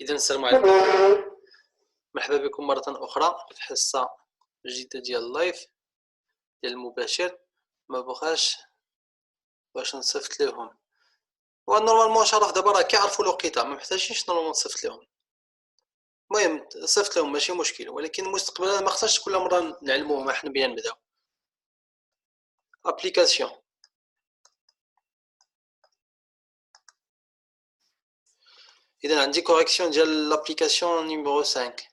إذا السلام عليكم، مرحبا بكم مرة أخرى في حصة جديدة ديال اللايف ديال المباشر. ما بغاش باش نصيفط لهم ونورمالمون شرف دابا راه كيعرفوا الوقيته، ما محتاجينش نورمالمون نصيفط لهم. المهم صيفط لهم ماشي مشكل، ولكن مستقبلا ما خصناش كل مرة نعلموهم احنا بيان نبداو. ابليكاسيون، إذا عندي كوريكسيون ديال l'application numéro 5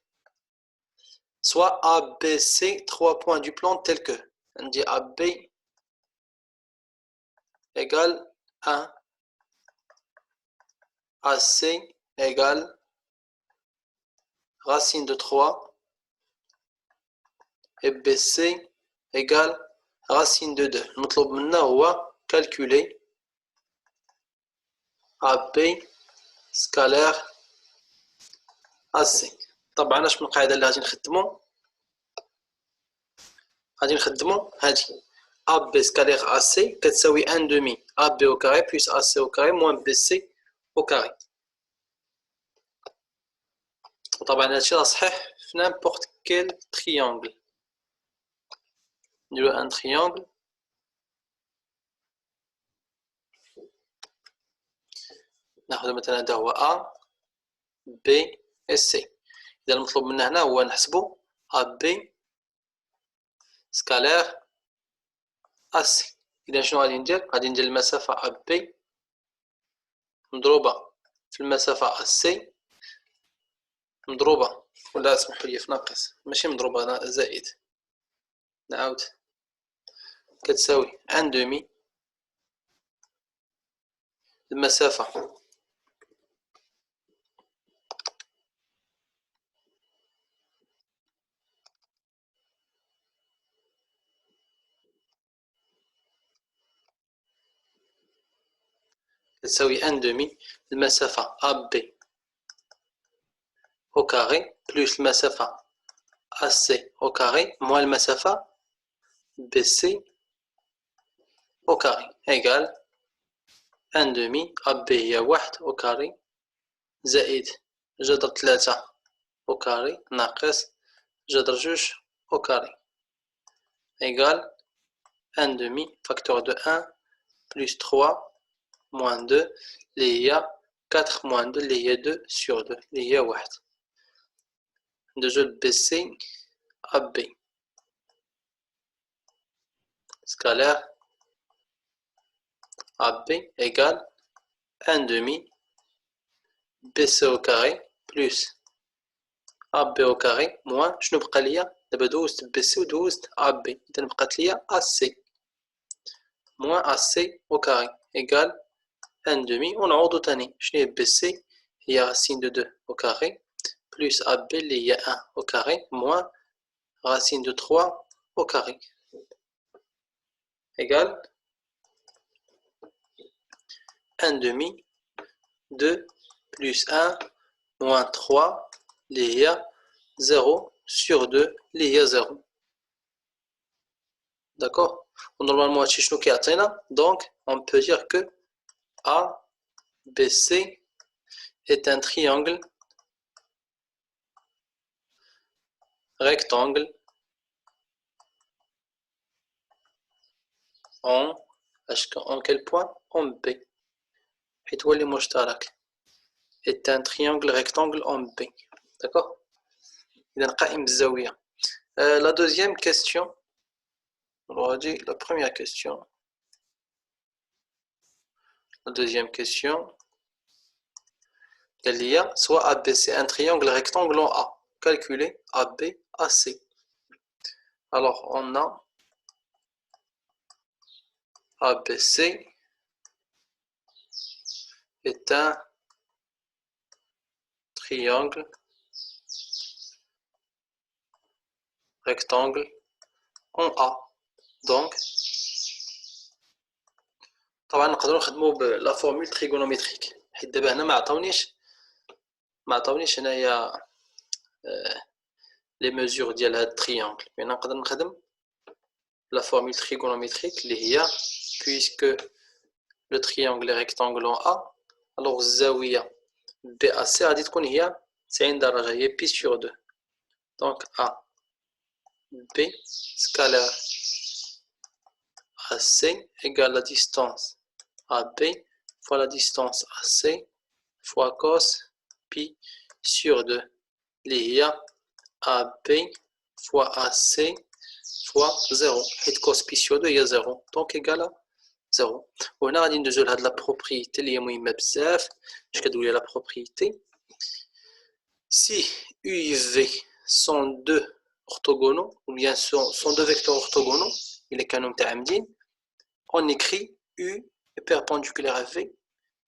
soit A, B, C, 3 points du plan tels que عندي A, B égale 1, AC égale racine de 3 et BC égale racine de 2. المطلوب منا هو calculer AB scalaire AC. طبعا اش من قاعده اللي غادي نخدمو هادي AB scalaire AC كتساوي 1 demi AB au carré plus AC au carré moins BC au carré. طبعا هادشي راه صحيح في n'importe quel triangle. نديرو ان triangle ناخذ مثلا هذا هو A B et C. إذا المطلوب منا هنا هو نحسبو AB scalaire AC. إذا شنو غادي ندير؟ غادي ندير المسافة AB مضروبة في المسافة AC مضروبة، ولا اسمحوا لي في ناقص، ماشي مضروبة، أنا زائد، نعاود، كتساوي ان دومي المسافة كتساوي ان دومي المسافة AB au carré plus المسافة AC au carré moins المسافة BC au carré égale ان دومي AB هي 1 au carré زائد جذر 3 au carré ناقص جذر 2 au carré égale un demi facteur de 1 plus 3 moins 2 اللي هي 4 moins 2 اللي هي 2 sur 2 اللي هي 1. ندوزو ل BC AB scalaire AB égale un demi BC au carré plus AB au carré moins شنو بقى ليا دابا دوزت BC ودوزت AB إذا بقات ليا AC moins AC au carré égale un demi ونعوضو تاني شنو هي BC هي racine de 2 au carré plus AB اللي هي 1 au carré moins racine de 3 au carré égale un demi 2 plus 1 moins 3 اللي هي 0 sur 2 اللي هي 0. D'accord. Normalement هادشي شنو كيعطينا؟ donc on peut dire que ABC est un triangle rectangle en quel point? En B حيت هو اللي مشترك est un triangle rectangle en B. D'accord. إذا قائم بالزاوية. La deuxième question, la première question, la deuxième question, il y a soit ABC un triangle rectangle en A, calculer AB AC. Alors on a ABC est un triangle rectangle en A. Donc طبعا نقدروا نخدموا بلا فورمول تريغونوميتريك حيت دابا هنا ما عطاونيش هنايا لي ميزور ديال هاد التريانغل، يعني نقدر نخدم لا فورمول تريغونوميتريك اللي هي puisque le triangle est rectangle en A alors الزاويه BAC غادي تكون هي 90 درجة هي بي sur 2 donc A B scalaire AC égale la distance AB fois la distance AC fois cos pi sur 2 اللي هي AB fois AC fois 0 حيت cos pi sur 2 هي 0 donc égale à 0 وهنا غادي ندوزو لهاد لا بروبريتي اللي هي مهمة بزاف اش كتقول لي لا بروبريتي si U et V sont deux orthogonaux ou bien sont deux vecteurs orthogonaux il est كانوا متعامدين on écrit U est perpendiculaire à V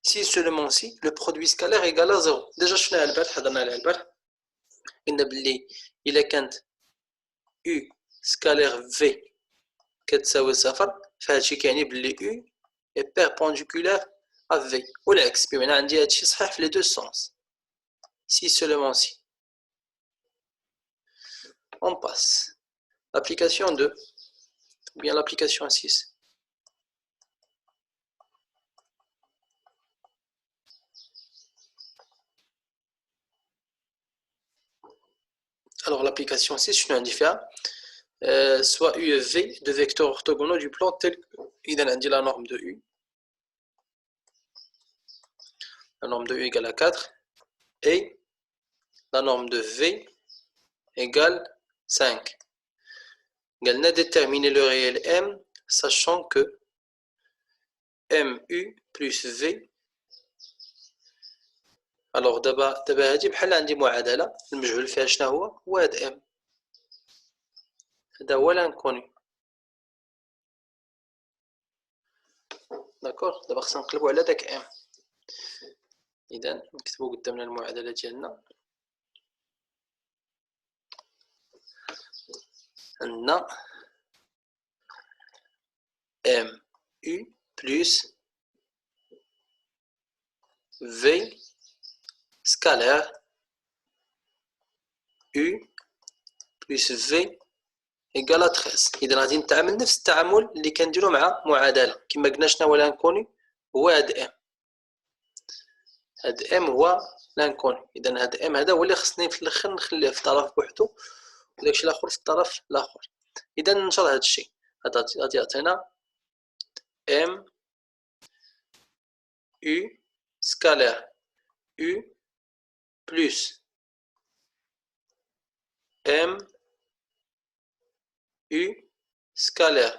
si seulement si le produit scalaire est égal à 0 déjà شفنا البارح هضرنا على البارح قلنا بلي الا كانت U scalaire V كتساوي 0 فهادشي كيعني بلي U est perpendiculaire à V والعكس بمعنى عندي هادشي صحيح في les deux sens si seulement si on passe l'application 2 ou bien l'application 6 alors l'application 6 je n'ai soit U et V de vecteurs orthogonaux du plan tel que il a dit la norme de U. La norme de U égale à 4 et la norme de V égale 5. On a déterminé le réel M sachant que MU plus V alors دابا هادي بحال عندي معادلة المجهول فيها شنو هو هاد M هذا هو لانكوني داكور دابا خصنا نقلبو على داك M إذا نكتبو قدامنا المعادلة ديالنا عندنا MU plus V scalaire U plus V égale à 13 إذا غادي نتعامل نفس التعامل اللي كنديرو مع معادلة كما قلنا شنو هو لانكوني هو هاد M هاد M هو لانكوني إذا هاد M هذا هو اللي خصني في الآخر نخليه في طرف بوحدو وداكشي الآخر في الطرف الآخر إذا نشر هاد الشيء غادي يعطينا M U scalaire U plus M U scalaire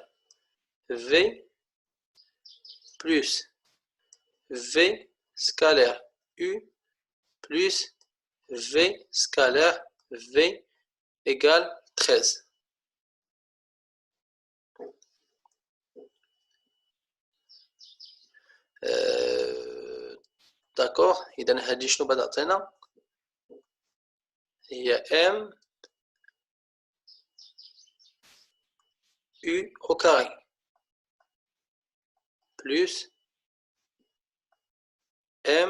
V plus V scalaire U plus V scalaire V égale 13. D'accord, إذا هادي شنو بعد عطينا هي M U au carré plus M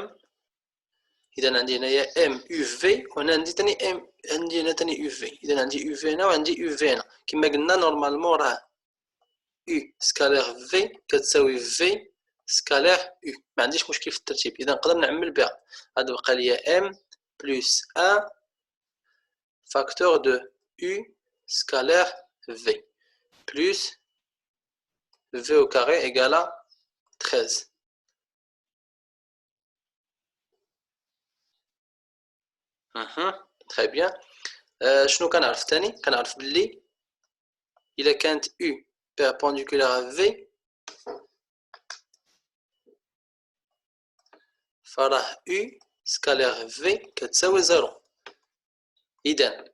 إذا عندي هنايا M U V وهنا عندي تاني M عندي هنا تاني U V إذا عندي U V هنا وعندي U V هنا كما قلنا نورمالمون راه U سكالير V كتساوي V سكالير U ما عنديش مشكل في الترتيب إذا نقدر نعمل بها غادي بقى ليا M plus 1 facteur de U scalaire V plus V au carré égale à 13. Très bien. شنو كنعرف تاني كنعرف بلي إلا كانت U perpendiculaire à V فراه U scalaire V كتساوي 0 إذا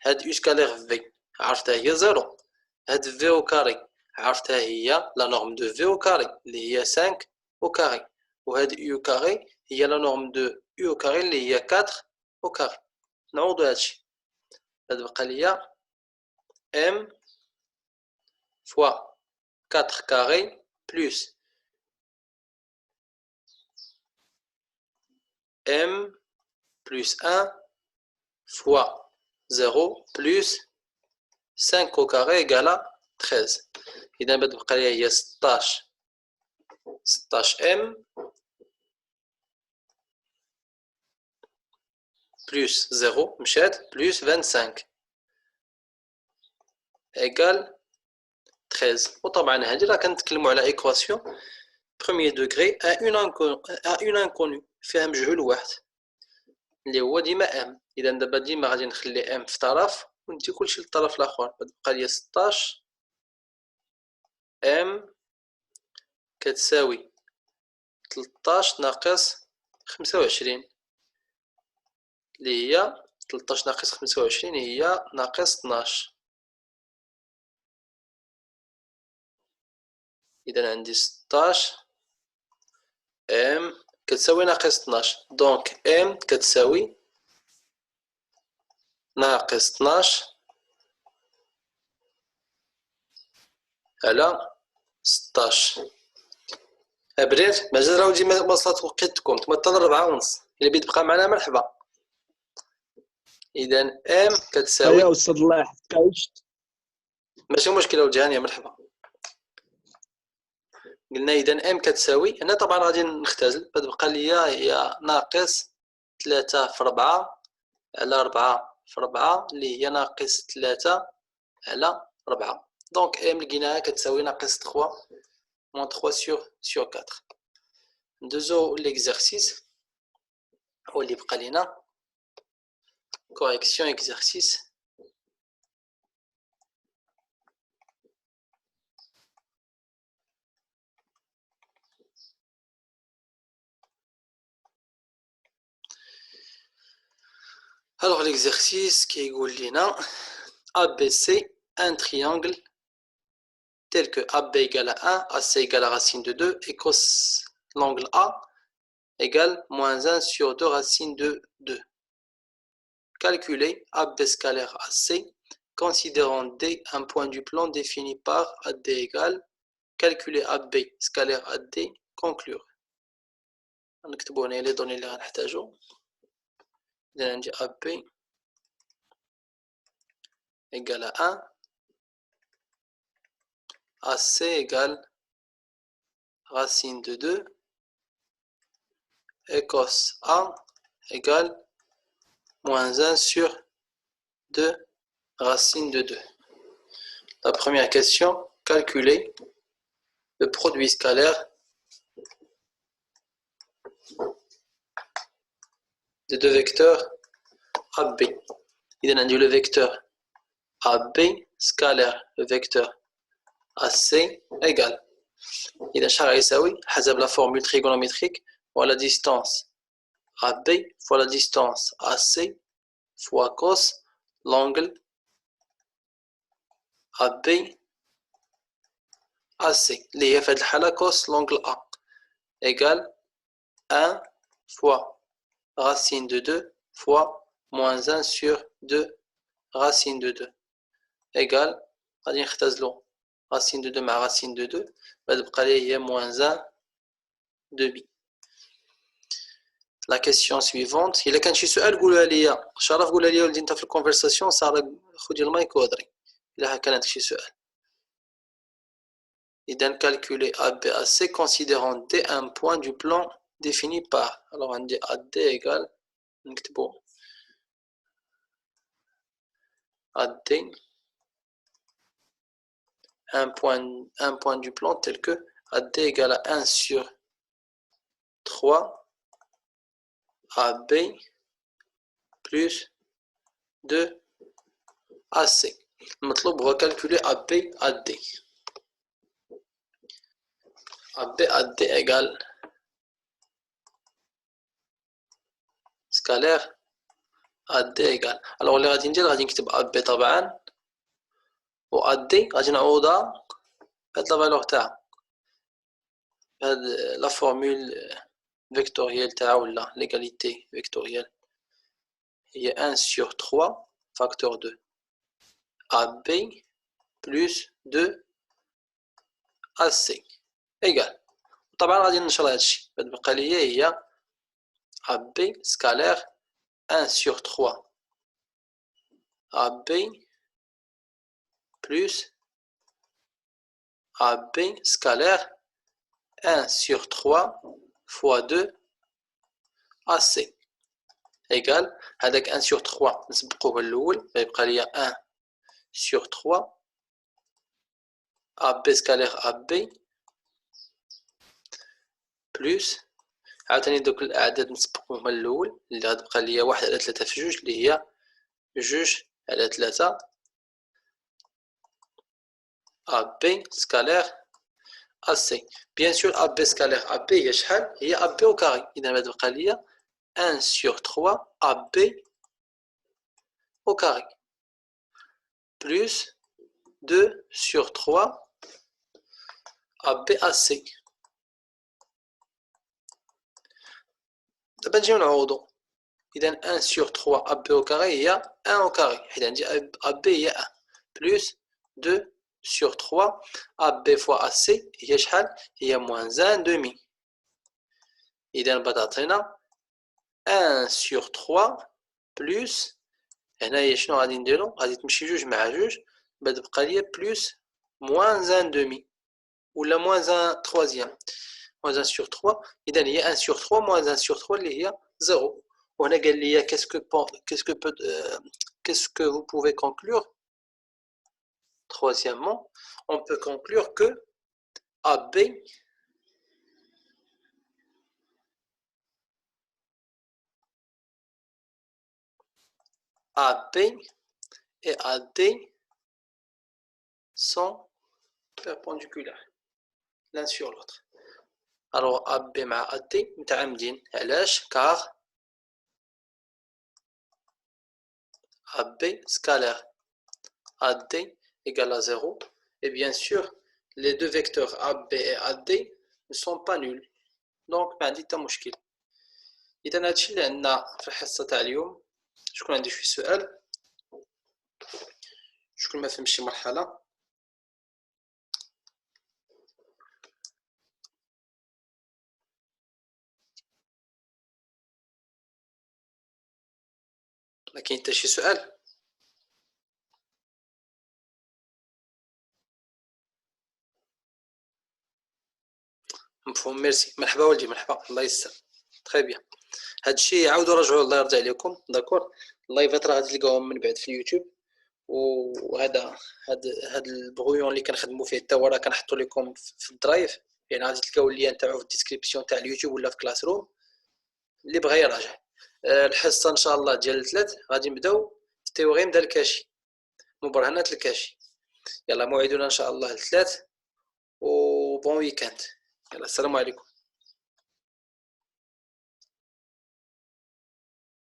هاد U scalaire V عرفتها هي 0 هاد V au carré عرفتها هي لا نورم دو في او كاري اللي هي 5 او كاري وهاد يو كاري هي لا نورم دو يو كاري اللي هي 4 او كاري نعوضو هادشي غادي بقى ليا ام فوا 4 كاري بلس ام بلس 1 فوا 0 بلس 5 au carré égale 13 إذا بتبقى لي هي 16 ام plus 0 مشات plus 25 égale 13. وطبعا هذه راه كنتكلموا على équation premier degré à une inconnue فيها مجهول واحد اللي هو ديما m. اذا دابا ديما غادي نخلي m في طرف وندي كلشي للطرف الاخر. غتبقى لي 16 m كتساوي 13 ناقص 25 اللي هي 13 ناقص 25 هي ناقص 12. إذا عندي 16 ام كتساوي ناقص 12 دونك ام كتساوي ناقص 12 على 16. أبرير مازال راهو ديما وصلت وقيتكم تما حتى 4:30 إلا بغيت تبقى معنا مرحبا. إذا ام كتساوي يا أستاذ الله يحفظك عشت ماشي مشكلة وجهانية مرحبا. قلنا إذا ام كتساوي هنا طبعا غادي نختزل غتبقى ليا هي ناقص 3 في 4 على 4 في 4 اللي هي ناقص 3 على 4 دونك ام لقيناها كتساوي ناقص 3 moins 3 sur 4. ندوزو l'exercice هو اللي بقى لينا correction exercice. Alors l'exercice qui est لنا ABC un triangle tel que AB égale à 1, AC égale à racine de 2 et cos l'angle A égale moins 1 sur 2 racine de 2. Calculer AB scalaire AC considérant D un point du plan défini par AD égale calculer AB scalaire AD conclure. نكتبوا هنا les données اللي غنحتاجو. إذا عندي AB égale à 1, AC égale racine de 2 et cos A égale moins 1 sur 2 racine de 2. La première question, calculer le produit scalaire des deux vecteurs AB. Il a dit le vecteur AB scalaire le vecteur AC égale. Il a حسب la formule trigonométrique fois la distance AB fois la distance AC fois cos l'angle AB AC اللي هي في هذه الحالة cos l'angle A égale 1 fois racine de 2 fois moins 1 sur 2 racine de 2 égale غادي نختزلو racine de 2 مع racine de 2 غادي تبقى لي هي moins 1 demi. La question suivante إلا كان شي سؤال قولها ليا شرف قولها ليا ولدي انت في الكونفرساسيون صار خدي المايك وهضري إلا كان عندك شي سؤال. إذا calculer ABAC considérant D un point du plan défini par alors عندي AD égale نكتبو AD un point du plan tel que AD égale à 1 sur 3 AB plus 2 AC. المطلوب هو calculer AB AD. AB AD égale scalaire AD égale. Alors اللي غادي ندير غادي نكتب AB طبعا و AD غادي نعوضها بهاد لا فالور تاعها بهاد لا فورمول vectorielle تاعها ولا l'égalité vectorielle هي 1 sur 3 facteur 2 AB plus 2 AC égal. طبعا غادي ننشر هادشي غتبقى ليا هي AB scalaire 1 sur 3 AB plus AB scalaire 1 sur 3 fois 2 AC égal هذاك 1 sur 3 نسبقوه الاول غيبقى لي 1 sur 3 AB scalaire AB plus عاوتاني دوك الاعداد نسبقوهم الاول اللي غتبقى لي 1 على 3 في 2 اللي هي 2 على 3 AB scalaire AC. Bien sûr AB scalaire AB هي شحال؟ هي AB au carré. إذا غتبقى لي 1 sur 3 AB au carré plus 2 sur 3 AB AC. دابا نجيو نعوضو. إذا 1 sur 3 AB au carré هي 1 au carré حيت عندي AB هي 1 plus 2 sur 3 AB fois AC هي شحال؟ هي moins 1 demi. إذا بتعطينا 1 sur 3 plus هنايا شنو غادي نديرو؟ غادي تمشي جوج مع جوج بتبقى ليا plus moins 1 demi ولا moins 1 troisième moins 1 sur 3. إذا هي 1 sur 3 moins 1 sur 3 اللي هي 0. وهنا قال لي qu'est-ce que vous pouvez conclure? Troisièmement, on peut conclure que AB et AD sont perpendiculaires l'un sur l'autre. Alors AB مع AD متعامدين علاش؟ car AB scalaire AD égale à 0 et bien sûr les deux vecteurs AB et AD ne sont pas nuls donc ما عندي حتى مشكل. إذا هادشي اللي عندنا في الحصة تاع اليوم. شكون عنده شي سؤال؟ شكون ما فهمش شي مرحلة؟ ما كاين حتى شي سؤال؟ مفهوم ميرسي. مرحبا ولدي مرحبا الله يسر. تري بيان. هادشي عاودوا راجعوه الله يرضي عليكم داكور. اللايفات راه غادي تلقاوهم من بعد في اليوتيوب وهذا هاد البغيون اللي كنخدموا فيه حتى هو راه كنحطوا لكم في الدرايف يعني غادي تلقاو اللين تاعو في الديسكريبسيون تاع اليوتيوب ولا في كلاس روم اللي بغى يراجع. الحصه ان شاء الله ديال الثلاث غادي نبداو في التيوريم ديال الكاشي مبرهنات الكاشي. يلا موعدنا ان شاء الله الثلاث وبون ويكاند. يلا السلام عليكم.